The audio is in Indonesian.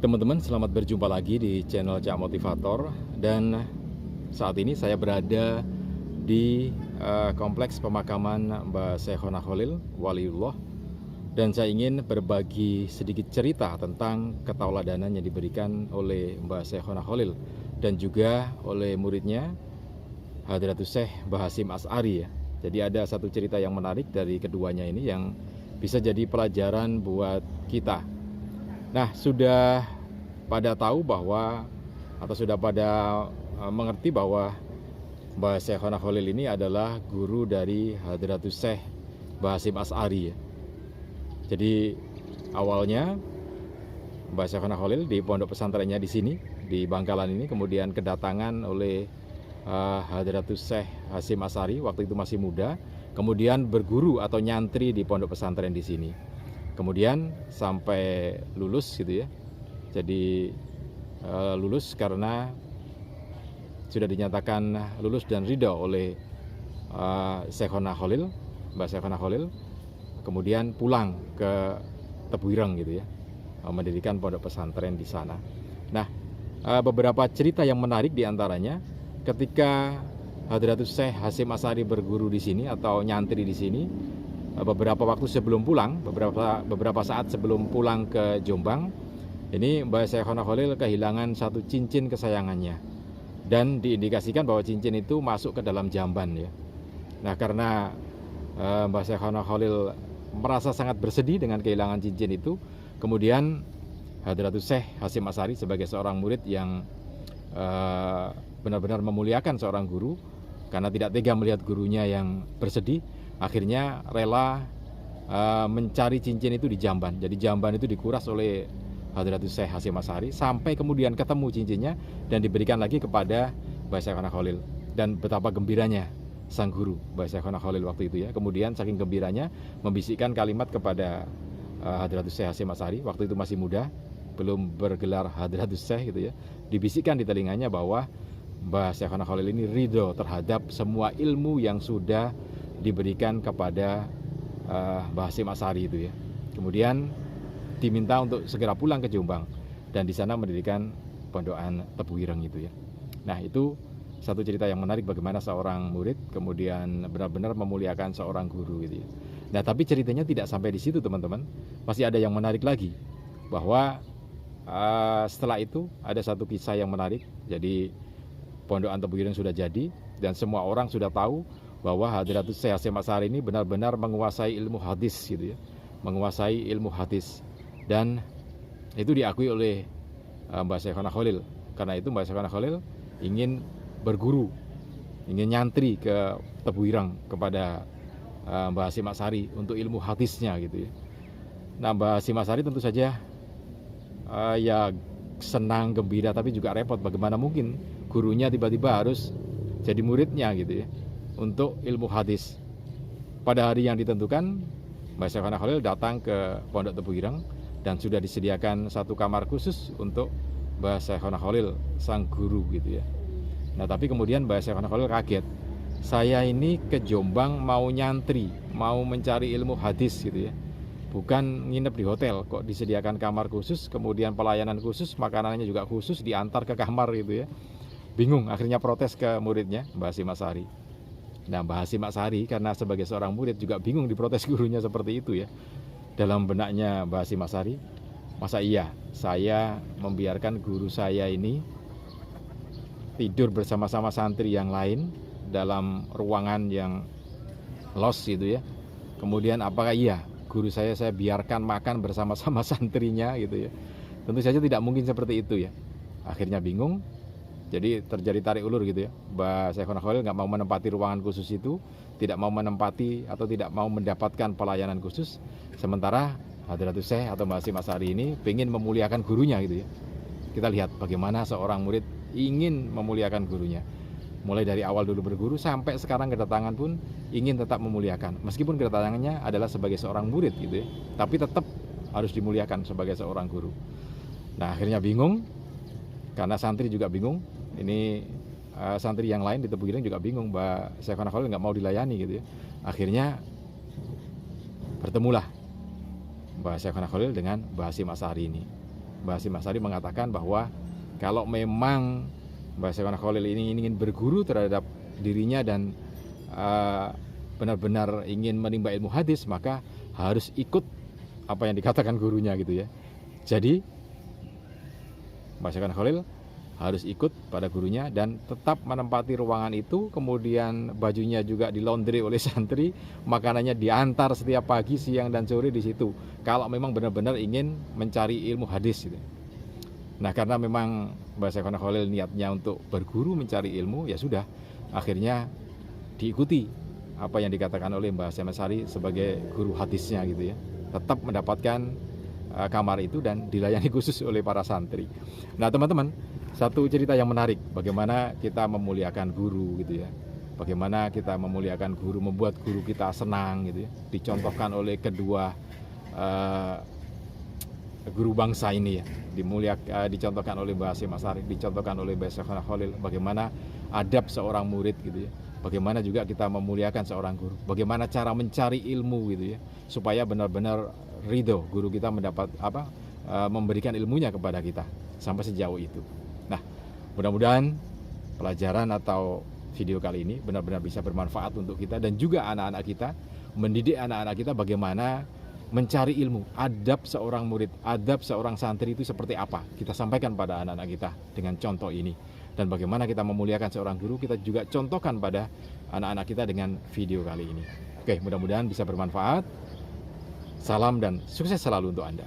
Teman-teman, selamat berjumpa lagi di channel Cak Motivator. Dan saat ini saya berada di kompleks pemakaman Mbah Syekhona Khalil Waliullah. Dan saya ingin berbagi sedikit cerita tentang ketauladanan yang diberikan oleh Mbah Syekhona Khalil dan juga oleh muridnya Hadratus Syekh Mbah Hasyim Asy'ari ya. Jadi ada satu cerita yang menarik dari keduanya ini yang bisa jadi pelajaran buat kita. Nah, sudah pada tahu bahwa atau sudah pada mengerti bahwa Mbah Syekhona Khalil ini adalah guru dari Hadratus Syekh Mbah Hasyim Asy'ari ya. Jadi awalnya Mbah Syekhona Khalil di pondok pesantrennya di sini di Bangkalan ini kemudian kedatangan oleh Hadratus Syekh Hasyim Asy'ari waktu itu masih muda, kemudian berguru atau nyantri di pondok pesantren di sini. Kemudian sampai lulus gitu ya. Jadi lulus karena sudah dinyatakan lulus dan ridho oleh Syekhona Khalil, Mbah Syekhona Khalil. Kemudian pulang ke Tebuireng gitu ya, mendirikan pondok pesantren di sana. Nah, beberapa cerita yang menarik diantaranya ketika Hadratus Syekh Hasyim Asy'ari berguru di sini atau nyantri di sini, beberapa waktu sebelum pulang, beberapa saat sebelum pulang ke Jombang, ini Mbah Syekhona Khalil kehilangan satu cincin kesayangannya dan diindikasikan bahwa cincin itu masuk ke dalam jamban ya. Nah, karena Mbah Syekhona Khalil merasa sangat bersedih dengan kehilangan cincin itu, kemudian Hadratus Syekh Hasyim Asy'ari sebagai seorang murid yang benar-benar memuliakan seorang guru, karena tidak tega melihat gurunya yang bersedih, akhirnya rela mencari cincin itu di jamban. Jadi jamban itu dikuras oleh Hadratus Syekh Hasyim Asy'ari sampai kemudian ketemu cincinnya dan diberikan lagi kepada Mbah Syekhona Khalil. Dan betapa gembiranya sang guru Mbah Syekhona Khalil waktu itu ya. Kemudian saking gembiranya membisikkan kalimat kepada Hadratus Syekh Hasyim Asy'ari, waktu itu masih muda, belum bergelar Hadratus Syekh gitu ya. Dibisikkan di telinganya bahwa Mbah Syekhona Khalil ini ridho terhadap semua ilmu yang sudah diberikan kepada Mbah Hasyim Asy'ari itu ya. Kemudian diminta untuk segera pulang ke Jombang dan di sana mendirikan pondokan Tebuireng itu ya. Nah, itu satu cerita yang menarik bagaimana seorang murid kemudian benar-benar memuliakan seorang guru gitu ya. Nah, tapi ceritanya tidak sampai di situ teman-teman. Masih ada yang menarik lagi, bahwa setelah itu ada satu kisah yang menarik. Jadi pondokan Tebuireng sudah jadi dan semua orang sudah tahu bahwa Hadratus Syekh Hasyim Asy'ari ini benar-benar menguasai ilmu hadis gitu ya. Menguasai ilmu hadis. Dan itu diakui oleh Mbah Syekhona Khalil. Karena itu Mbah Syekhona Khalil ingin berguru, ingin nyantri ke Tebuireng kepada Mbah Hasyim Asy'ari untuk ilmu hadisnya gitu ya. Nah, Mbah Hasyim Asy'ari tentu saja ya senang, gembira, tapi juga repot. Bagaimana mungkin gurunya tiba-tiba harus jadi muridnya gitu ya untuk ilmu hadis. Pada hari yang ditentukan, Mbah Syekhona Khalil datang ke Pondok Tebuireng dan sudah disediakan satu kamar khusus untuk Mbah Syekhona Khalil sang guru gitu ya. Nah, tapi kemudian Mbah Syekhona Khalil kaget. Saya ini ke Jombang mau nyantri, mau mencari ilmu hadis gitu ya. Bukan nginep di hotel, kok disediakan kamar khusus, kemudian pelayanan khusus, makanannya juga khusus, diantar ke kamar gitu ya. Bingung, akhirnya protes ke muridnya Mbah Hasyim Asy'ari. Nah, Mbah Hasyim Asy'ari karena sebagai seorang murid juga bingung diprotes gurunya seperti itu ya. Dalam benaknya Mbah Hasyim Asy'ari, masa iya saya membiarkan guru saya ini tidur bersama-sama santri yang lain dalam ruangan yang los gitu ya. Kemudian apakah iya guru saya biarkan makan bersama-sama santrinya gitu ya. Tentu saja tidak mungkin seperti itu ya. Akhirnya bingung. Jadi terjadi tarik ulur gitu ya. Mbah Syekhona Khalil nggak mau menempati ruangan khusus itu, tidak mau menempati atau tidak mau mendapatkan pelayanan khusus. Sementara Hadratus Syekh atau Mbah Hasyim Asy'ari ini ingin memuliakan gurunya gitu ya. Kita lihat bagaimana seorang murid ingin memuliakan gurunya. Mulai dari awal dulu berguru sampai sekarang kedatangan pun ingin tetap memuliakan. Meskipun kedatangannya adalah sebagai seorang murid gitu ya, tapi tetap harus dimuliakan sebagai seorang guru. Nah, akhirnya bingung karena santri juga bingung. Ini santri yang lain di Tebuireng juga bingung, Mbah Syekhona Khalil nggak mau dilayani gitu ya. Akhirnya bertemulah Mbah Syekhona Khalil dengan Mbah Hasyim Asy'ari ini. Mbah Hasyim Asy'ari mengatakan bahwa kalau memang Mbah Syekhona Khalil ini ingin berguru terhadap dirinya dan benar-benar ingin menimba ilmu hadis, maka harus ikut apa yang dikatakan gurunya gitu ya. Jadi Mbah Syekhona Khalil harus ikut pada gurunya dan tetap menempati ruangan itu, kemudian bajunya juga dilaundry oleh santri, makanannya diantar setiap pagi, siang dan sore di situ. Kalau memang benar-benar ingin mencari ilmu hadis gitu. Nah, karena memang Mbah Syekhona Khalil niatnya untuk berguru mencari ilmu, ya sudah, akhirnya diikuti apa yang dikatakan oleh Mbah Hasyim Asy'ari sebagai guru hadisnya gitu ya. Tetap mendapatkan kamar itu dan dilayani khusus oleh para santri. Nah, teman-teman, satu cerita yang menarik, bagaimana kita memuliakan guru gitu ya. Bagaimana kita memuliakan guru, membuat guru kita senang gitu ya. Dicontohkan oleh kedua guru bangsa ini ya. Dicontohkan oleh Mbah Hasyim Asy'ari, dicontohkan oleh Mbah Syekhona Khalil, bagaimana adab seorang murid gitu ya. Bagaimana juga kita memuliakan seorang guru. Bagaimana cara mencari ilmu gitu ya. Supaya benar-benar ridho guru kita memberikan ilmunya kepada kita sampai sejauh itu. Nah, mudah-mudahan pelajaran atau video kali ini benar-benar bisa bermanfaat untuk kita dan juga anak-anak kita, mendidik anak-anak kita bagaimana mencari ilmu, adab seorang murid, adab seorang santri itu seperti apa. Kita sampaikan pada anak-anak kita dengan contoh ini. Dan bagaimana kita memuliakan seorang guru, kita juga contohkan pada anak-anak kita dengan video kali ini. Oke, mudah-mudahan bisa bermanfaat. Salam dan sukses selalu untuk Anda.